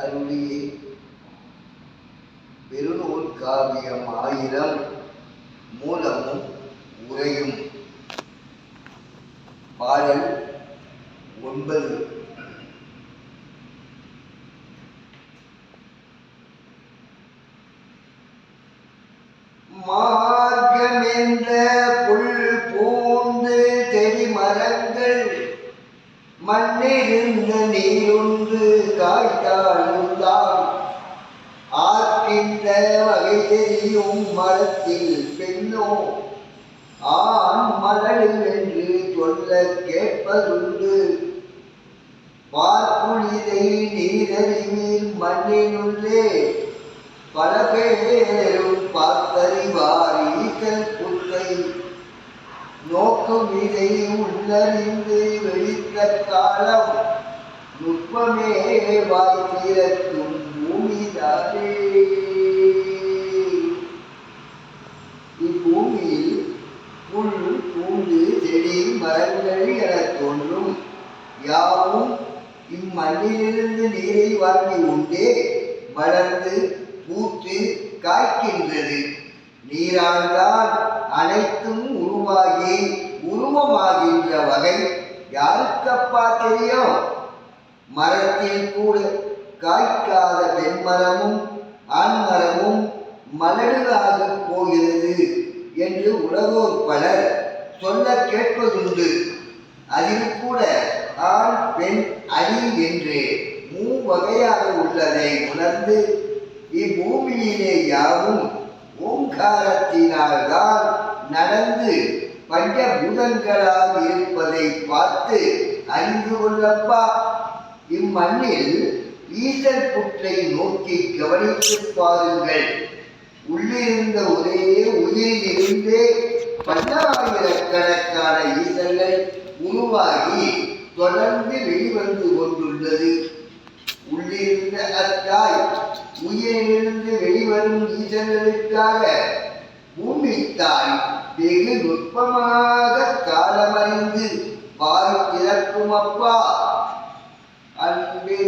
அருளிய பெருநூல் காவியம் 1000 மூலமும் உரையும். பாடல் 9. மார்க்கமென்ற புல் பூண்டு செடி மரங்கள் மண்ணிருந்த நீரொன்று காய்த்தாலுள்ளான் ஆர்க்கின்ற வகை தெரியும் மரத்தில் பெண்ணோ ஆண் மலரில் என்று சொல்ல கேட்பதுண்டு. பார்ப்புளிதை நீரறிவில் மண்ணினுள்ளே பல பேரும் பார்த்தறிவார் ஈசல் புத்தை நோக்கும் இதை உள்ளறிந்து வெளித்த காலம் நுட்பமே வாய்த்திறக்கும் பூமிதானே. இப்பூமியில் புல் பூண்டு செடி மரங்கள் என தோன்றும் யாவும் இம்மண்ணிலிருந்து நீரை வாங்கி உண்டே வளர்ந்து பூத்து காய்க்கின்றது. நீரால்தான் அனைத்தும் உருவாகி உருவமாகின்ற வகை யாருக்கப்பா தெரியும்? மரத்தில் கூட காய்க்காத பெண்மரமும் ஆண்மரமும் மலடுகாக போகிறது என்று உலகோர் பலர் சொல்ல கேட்பதுண்டு. அதில் கூட ஆண் பெண் அடி என்று மூவகையாக உள்ளதை உணர்ந்து இப்பூமியிலே யாவும் ஓங்காரத்தினால்தான் நடந்து பஞ்சபூதங்களால் இருப்பதை பார்த்து அறிந்து கொள்ளப்பா. இம்மண்ணில் ஈசல் புற்றை நோக்கி கவனித்து பாருங்கள். உள்ளிருந்த ஒரே உயிரிலிருந்தே பல்லாயிரக்கணக்கான ஈசல்கள் உருவாகி தொடர்ந்து வெளிவந்து கொண்டுள்ளது. உள்ளிருந்த அத்தாய் உயிரிலிருந்து வெளிவரும் ஈசல்களுக்காக பூமித்தாய் வெகு நுட்பமாக காலமறிந்து பால் திறக்கும் அப்பா. அன்பே